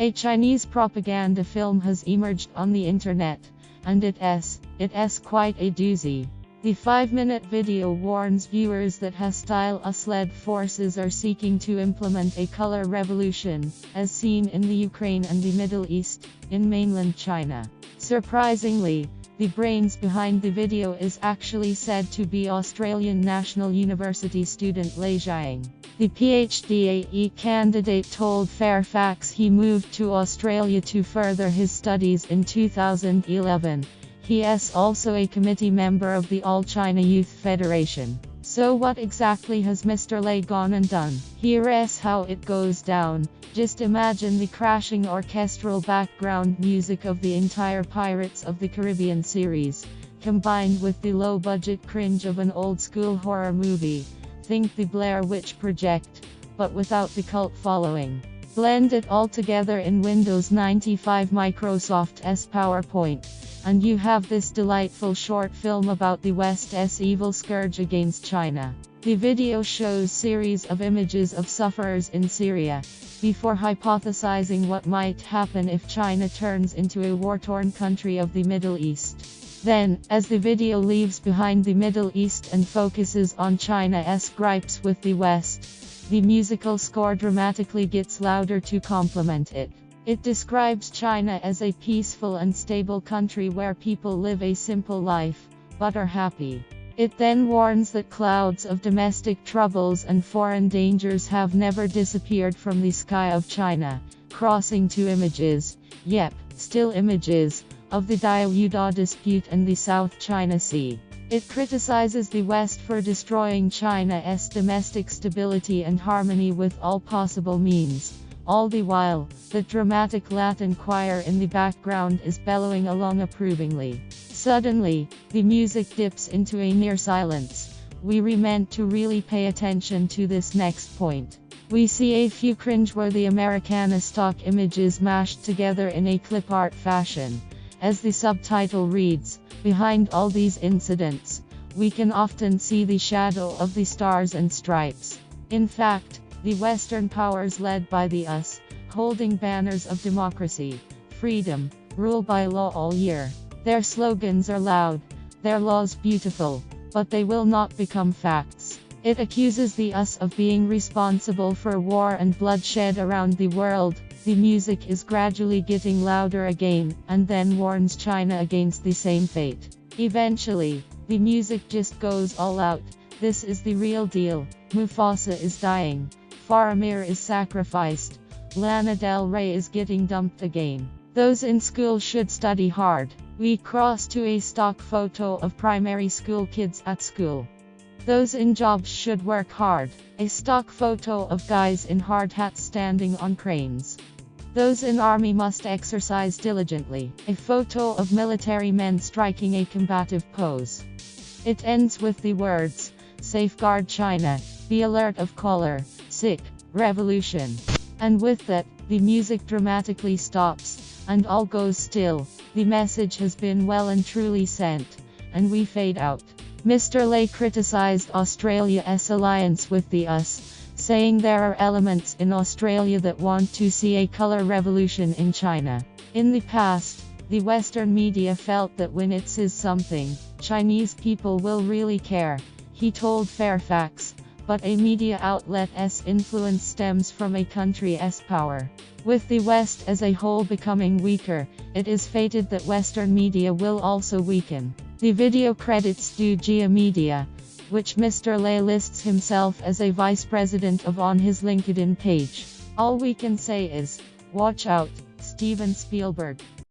A Chinese propaganda film has emerged on the internet, and it's quite a doozy. The 5-minute video warns viewers that hostile US-led forces are seeking to implement a color revolution, as seen in the Ukraine and the Middle East, in mainland China. Surprisingly, the brains behind the video is actually said to be Australian National University student Lei Xiang. The PhD candidate told Fairfax he moved to Australia to further his studies in 2011. He is also a committee member of the All China Youth Federation. So what exactly has Mr. Lei gone and done? Here is how it goes down. Just imagine the crashing orchestral background music of the entire Pirates of the Caribbean series, combined with the low-budget cringe of an old-school horror movie. Think the Blair Witch Project, but without the cult following. Blend it all together in Windows 95 Microsoft's PowerPoint, and you have this delightful short film about the West's evil scourge against China. The video shows series of images of sufferers in Syria, before hypothesizing what might happen if China turns into a war-torn country of the Middle East. Then, as the video leaves behind the Middle East and focuses on China's gripes with the West, the musical score dramatically gets louder to complement it. It describes China as a peaceful and stable country where people live a simple life, but are happy. It then warns that clouds of domestic troubles and foreign dangers have never disappeared from the sky of China, crossing to images, still images, of the Diaoyuda dispute and the South China Sea. It criticizes the West for destroying China's domestic stability and harmony with all possible means. All the while, the dramatic Latin choir in the background is bellowing along approvingly. Suddenly, the music dips into a near silence. We meant to really pay attention to this next point. We see a few cringeworthy Americana stock images mashed together in a clip art fashion. As the subtitle reads, behind all these incidents, we can often see the shadow of the stars and stripes. In fact, the Western powers led by the US, holding banners of democracy, freedom, rule by law all year. Their slogans are loud, their laws beautiful, but they will not become facts. It accuses the US of being responsible for war and bloodshed around the world. The music is gradually getting louder again, and then warns China against the same fate. Eventually, the music just goes all out. This is the real deal. Mufasa is dying. Faramir is sacrificed. Lana Del Rey is getting dumped again. Those in school should study hard. We cross to a stock photo of primary school kids at school. Those in jobs should work hard. A stock photo of guys in hard hats standing on cranes. Those in army must exercise diligently. A photo of military men striking a combative pose. It ends with the words, "Safeguard China, be alert of color, revolution." And with that, the music dramatically stops, and all goes still. The message has been well and truly sent, and we fade out. Mr. Lei criticized Australia's alliance with the US, saying there are elements in Australia that want to see a color revolution in China. In the past, the Western media felt that when it says something, Chinese people will really care, he told Fairfax, but a media outlet's influence stems from a country's power. With the West as a whole becoming weaker, it is fated that Western media will also weaken. The video credits Gia Media, which Mr. Lei lists himself as a vice president of on his LinkedIn page. All we can say is, watch out, Steven Spielberg.